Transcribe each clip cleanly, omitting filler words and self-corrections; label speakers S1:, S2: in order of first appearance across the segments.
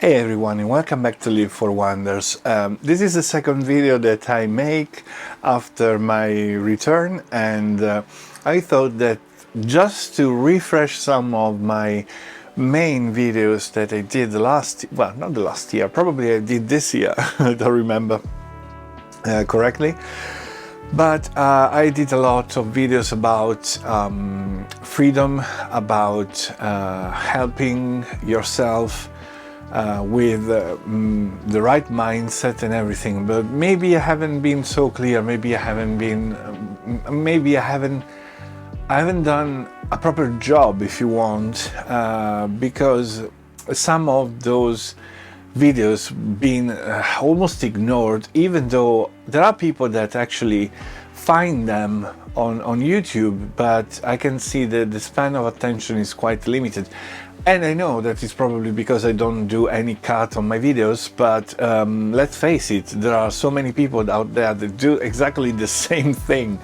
S1: Hey everyone, and welcome back to Live for Wonders. This is the second video that I make after my return, and I thought that just to refresh some of my main videos that I did not the last year, probably I did this year, I don't remember correctly. But I did a lot of videos about freedom, about helping yourself with the right mindset and everything. But maybe I haven't been so clear. Maybe I haven't done a proper job, if you want, because some of those videos been almost ignored, even though there are people that actually find them on YouTube, but I can see that the span of attention is quite limited. And I know that it's probably because I don't do any cut on my videos, but let's face it, there are so many people out there that do exactly the same thing.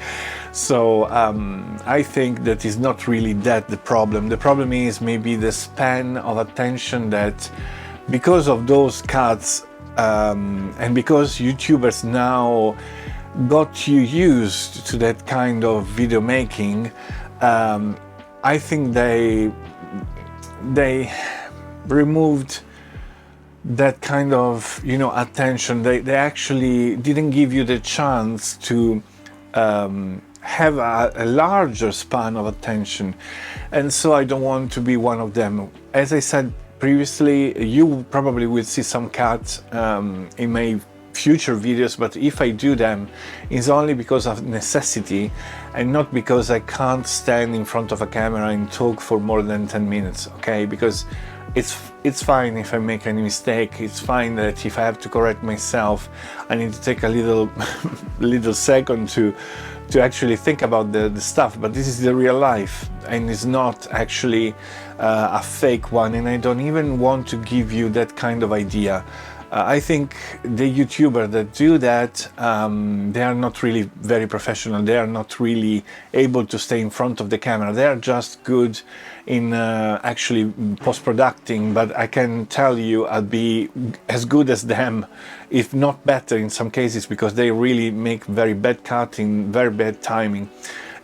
S1: So I think that is not really that the problem. The problem is maybe the span of attention that, because of those cuts and because YouTubers now got you used to that kind of video making, I think they removed that kind of attention. They actually didn't give you the chance to have a larger span of attention, and so I don't want to be one of them. As I said previously, you probably will see some cuts in my future videos, but if I do them, it's only because of necessity and not because I can't stand in front of a camera and talk for more than 10 minutes, okay? Because it's fine if I make any mistake. It's fine that if I have to correct myself, I need to take a little second to actually think about the stuff. But this is the real life, and it's not actually a fake one, and I don't even want to give you that kind of idea. I think the YouTubers that do that, they are not really very professional. They are not really able to stay in front of the camera. They are just good in actually post-producing, but I can tell you I'll be as good as them, if not better in some cases, because they really make very bad cutting, very bad timing.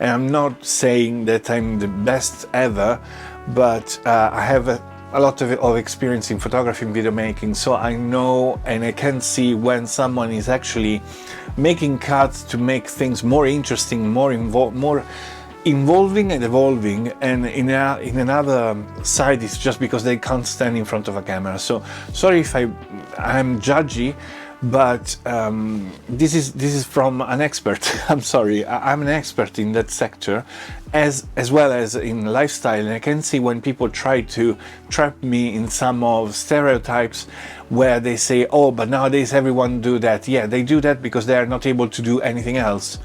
S1: And I'm not saying that I'm the best ever, but I have a lot of experience in photography and video making, so I know and I can see when someone is actually making cuts to make things more interesting, more involving and evolving, and in another side it's just because they can't stand in front of a camera. So sorry if I'm judgy, but this is from an expert. I'm sorry, I'm an expert in that sector, as well as in lifestyle, and I can see when people try to trap me in some of stereotypes where they say, oh, but nowadays everyone do that. Yeah, they do that because they are not able to do anything else.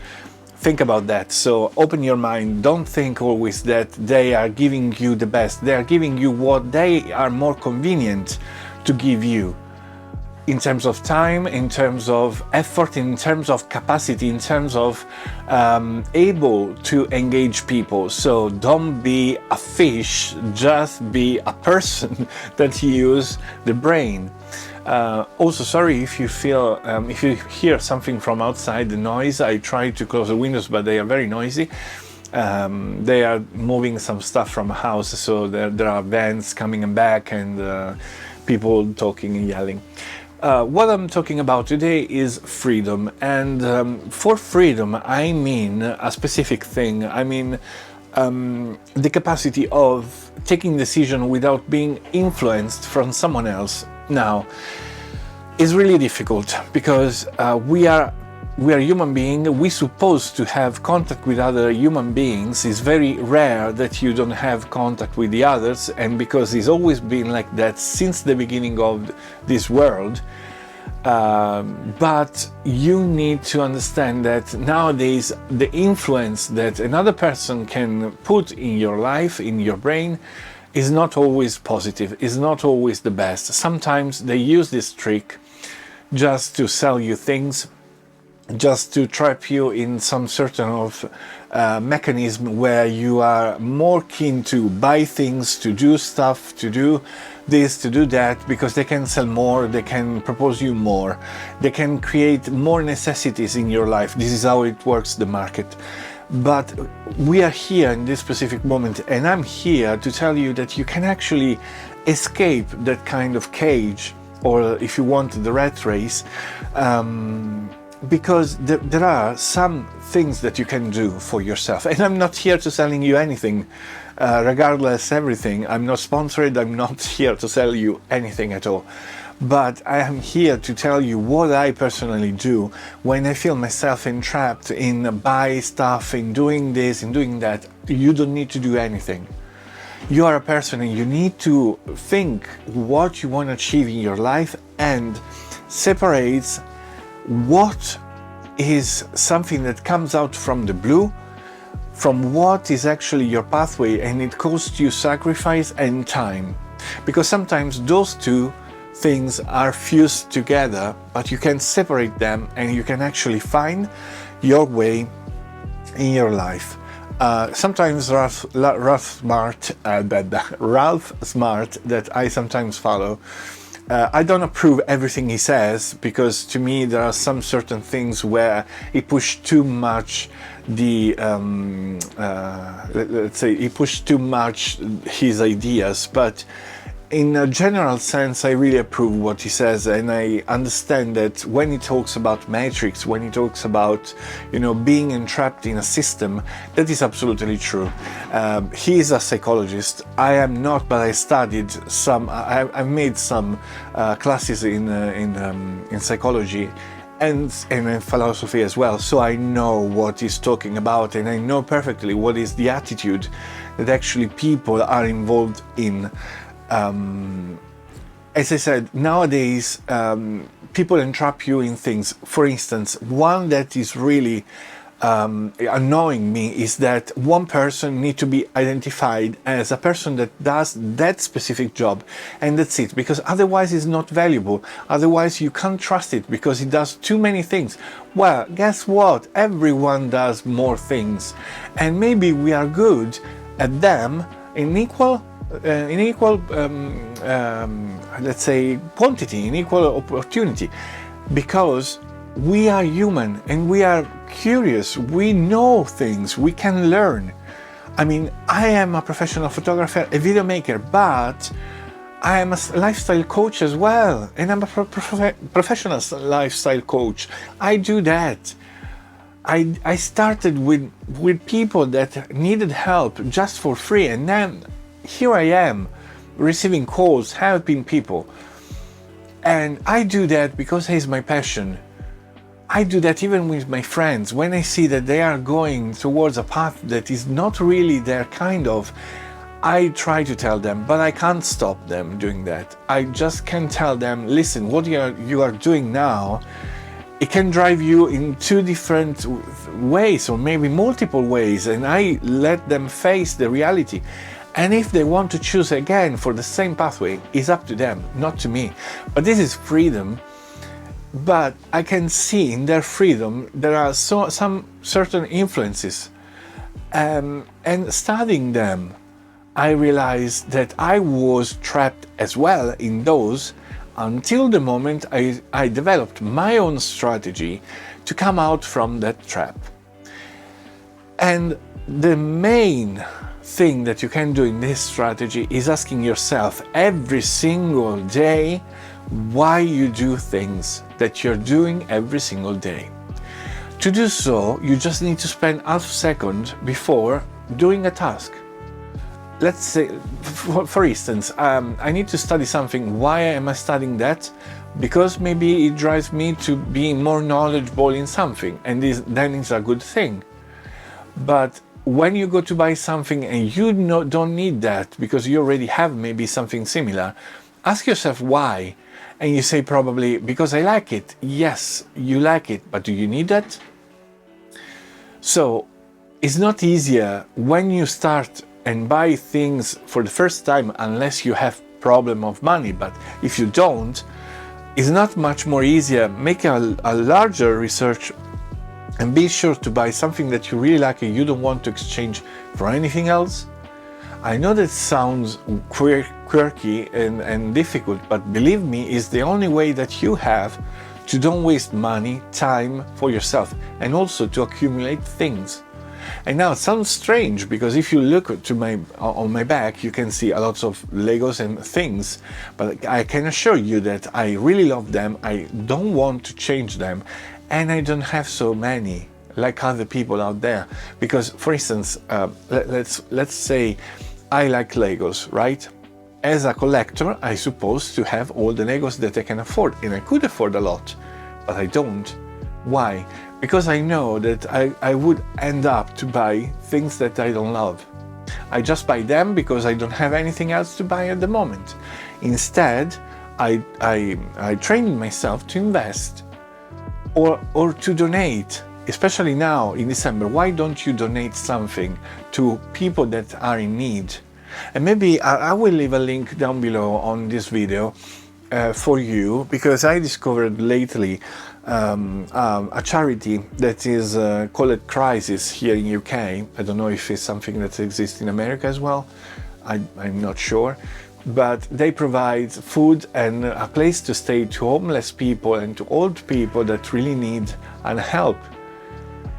S1: Think about that. So open your mind. Don't think always that they are giving you the best. They are giving you what they are more convenient to give you, in terms of time, in terms of effort, in terms of capacity, in terms of able to engage people. So don't be a fish, just be a person that use the brain. Also, sorry if you feel, if you hear something from outside, the noise. I try to close the windows, but they are very noisy. They are moving some stuff from a house, so there are vans coming and back, and people talking and yelling. What I'm talking about today is freedom, and for freedom I mean a specific thing. I mean the capacity of taking decision without being influenced from someone else. Now, it's really difficult because we are human beings. We're supposed to have contact with other human beings. It's very rare that you don't have contact with the others, and because it's always been like that since the beginning of this world. But you need to understand that nowadays the influence that another person can put in your life, in your brain, is not always positive, is not always the best. Sometimes they use this trick just to sell you things, just to trap you in some certain of mechanism where you are more keen to buy things, to do stuff, to do this, to do that, because they can sell more, they can propose you more, they can create more necessities in your life. This is how it works, the market. But we are here in this specific moment, and I'm here to tell you that you can actually escape that kind of cage, or if you want, the rat race, because there are some things that you can do for yourself. And I'm not here to selling you anything, regardless everything. I'm not sponsored, I'm not here to sell you anything at all. But I am here to tell you what I personally do when I feel myself entrapped in buy stuff, in doing this, in doing that. You don't need to do anything. You are a person and you need to think what you want to achieve in your life and separate what is something that comes out from the blue from what is actually your pathway, and it costs you sacrifice and time. Because sometimes those two things are fused together, but you can separate them and you can actually find your way in your life. Sometimes Ralph Smart, that I sometimes follow, I don't approve everything he says, because to me there are some certain things where he pushed too much let's say he pushed too much his ideas, but in a general sense I really approve what he says, and I understand that when he talks about matrix, when he talks about, you know, being entrapped in a system, that is absolutely true. He is a psychologist. I am not, but I studied some, I've made some classes in psychology and in philosophy as well, so I know what he's talking about, and I know perfectly what is the attitude that actually people are involved in. As I said, nowadays people entrap you in things. For instance, one that is really annoying me is that one person needs to be identified as a person that does that specific job, and that's it, because otherwise it's not valuable. Otherwise you can't trust it because it does too many things. Well, guess what? Everyone does more things, and maybe we are good at them in equal let's say quantity, in equal opportunity, because we are human and we are curious, we know things, we can learn. I mean, I am a professional photographer, a video maker, but I am a lifestyle coach as well, and I'm a professional lifestyle coach. I do that. I started with people that needed help just for free, and then here I am receiving calls, helping people. And I do that because it's my passion. I do that even with my friends. When I see that they are going towards a path that is not really their kind of, I try to tell them, but I can't stop them doing that. I just can tell them, listen, what you are doing now, it can drive you in two different ways, or maybe multiple ways, and I let them face the reality. And if they want to choose again for the same pathway, it's up to them, not to me. But this is freedom. But I can see in their freedom there are some certain influences. And studying them, I realized that I was trapped as well in those, until the moment I developed my own strategy to come out from that trap. And the main thing that you can do in this strategy is asking yourself every single day why you do things that you're doing every single day. To do so, you just need to spend half a second before doing a task. Let's say, for instance, I need to study something. Why am I studying that? Because maybe it drives me to be more knowledgeable in something, and then it's a good thing. But when you go to buy something and you don't need that because you already have maybe something similar, ask yourself why. And you say probably, because I like it. Yes, you like it, but do you need that? So it's not easier when you start and buy things for the first time, unless you have problem of money. But if you don't, it's not much more easier. Make a larger research And be sure to buy something that you really like and you don't want to exchange for anything else. I know that sounds quirky and difficult, but believe me, it's the only way that you have to don't waste money, time for yourself, and also to accumulate things. And now it sounds strange because if you look to on my back, you can see a lot of Legos and things, but I can assure you that I really love them. I don't want to change them, and I don't have so many like other people out there. Because, for instance, let's say I like Legos, right? As a collector, I suppose to have all the Legos that I can afford, and I could afford a lot, but I don't. Why? Because I know that I would end up to buy things that I don't love. I just buy them because I don't have anything else to buy at the moment. Instead, I trained myself to invest or to donate. Especially now in December, why don't you donate something to people that are in need? And maybe I will leave a link down below on this video for you, because I discovered lately a charity that is called Crisis here in UK. I don't know if it's something that exists in America as well. I'm not sure. But they provide food and a place to stay to homeless people and to old people that really need help.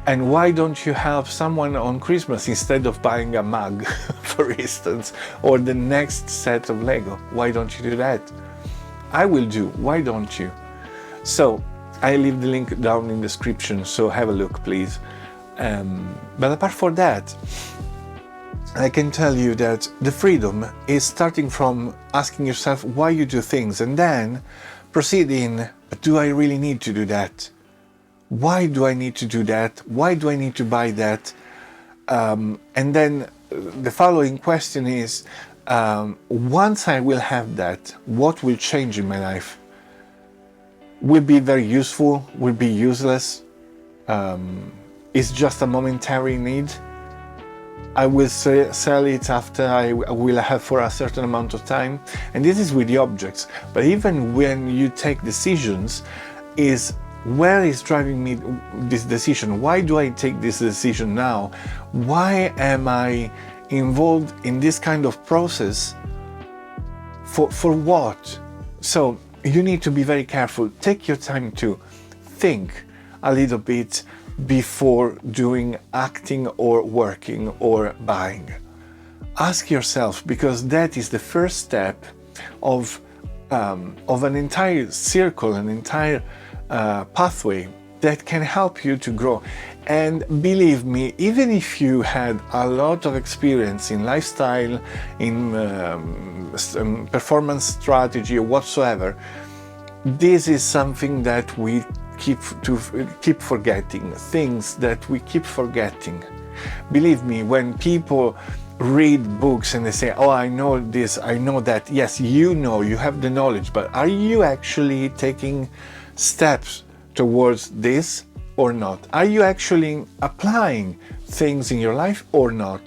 S1: And why don't you help someone on Christmas instead of buying a mug, for instance, or the next set of Lego? Why don't you do that? I will do. Why don't you? So I leave the link down in the description, so have a look, please. But apart from that, I can tell you that the freedom is starting from asking yourself why you do things, and then proceed in, do I really need to do that? Why do I need to do that? Why do I need to buy that? And then the following question is, once I will have that, what will change in my life? Will be very useful? Will be useless? It's just a momentary need? I will sell it after I will have for a certain amount of time. And this is with the objects. But even when you take decisions, where is driving me this decision? Why do I take this decision now? Why am I involved in this kind of process? For what? So you need to be very careful. Take your time to think a little bit before acting or working or buying. Ask yourself, because that is the first step of an entire circle, an entire pathway that can help you to grow. And believe me, even if you had a lot of experience in lifestyle, in performance strategy or whatsoever, this is something that we keep forgetting, things that we keep forgetting. Believe me, when people read books and they say, oh, I know this, I know that. Yes, you know, you have the knowledge, but are you actually taking steps towards this or not? Are you actually applying things in your life or not?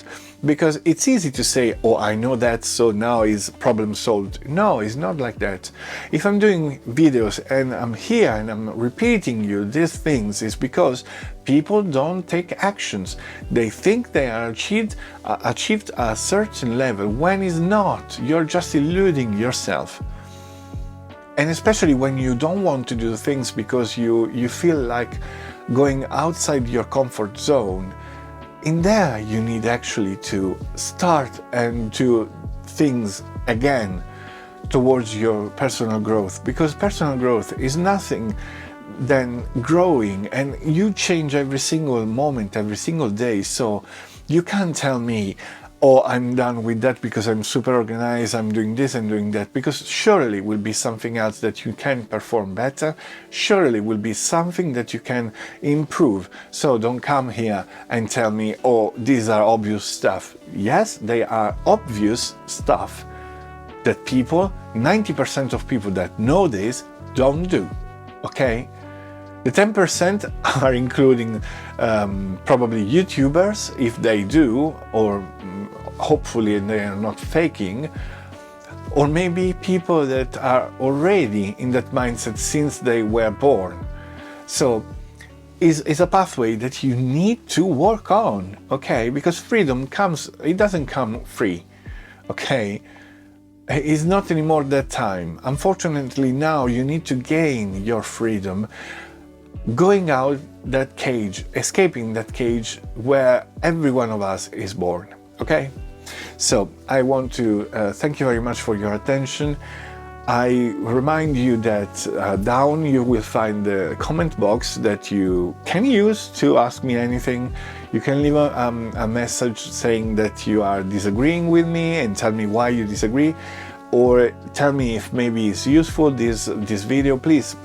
S1: Because it's easy to say, oh, I know that, so now is problem solved. No, it's not like that. If I'm doing videos and I'm here and I'm repeating you these things, it's because people don't take actions. They think they are achieved a certain level when it's not. You're just eluding yourself. And especially when you don't want to do things because you feel like going outside your comfort zone, in there you need actually to start and do things again towards your personal growth, because personal growth is nothing than growing, and you change every single moment, every single day. So you can't tell me, oh, I'm done with that because I'm super organized, I'm doing this and doing that, because surely will be something else that you can perform better, surely will be something that you can improve. So don't come here and tell me, oh, these are obvious stuff. Yes, they are obvious stuff that 90% of people that know this don't do, okay? The 10% are including probably YouTubers, if they do, or hopefully they are not faking, or maybe people that are already in that mindset since they were born. So is a pathway that you need to work on, okay? Because freedom it doesn't come free, okay? It's not anymore that time. Unfortunately, now you need to gain your freedom, going out that cage, escaping that cage where every one of us is born, okay? So I want to thank you very much for your attention. I remind you that down you will find the comment box that you can use to ask me anything. You can leave a message saying that you are disagreeing with me and tell me why you disagree, or tell me if maybe it's useful, this video. Please,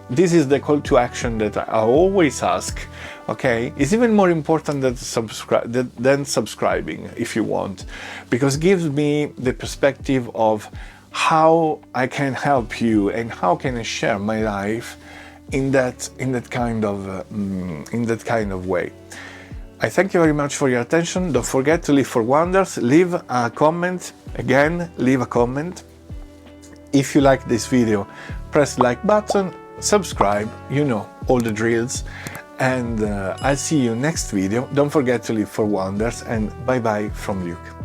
S1: this is the call to action that I always ask, okay? It's even more important than subscribing, if you want, because it gives me the perspective of how I can help you and how can I share my life in that kind of way. I thank you very much for your attention. Don't forget to live for wonders. Leave a comment. Again, leave a comment. If you like this video, press the like button, subscribe, you know, all the drills. And I'll see you next video. Don't forget to live for wonders, and bye bye from Luke.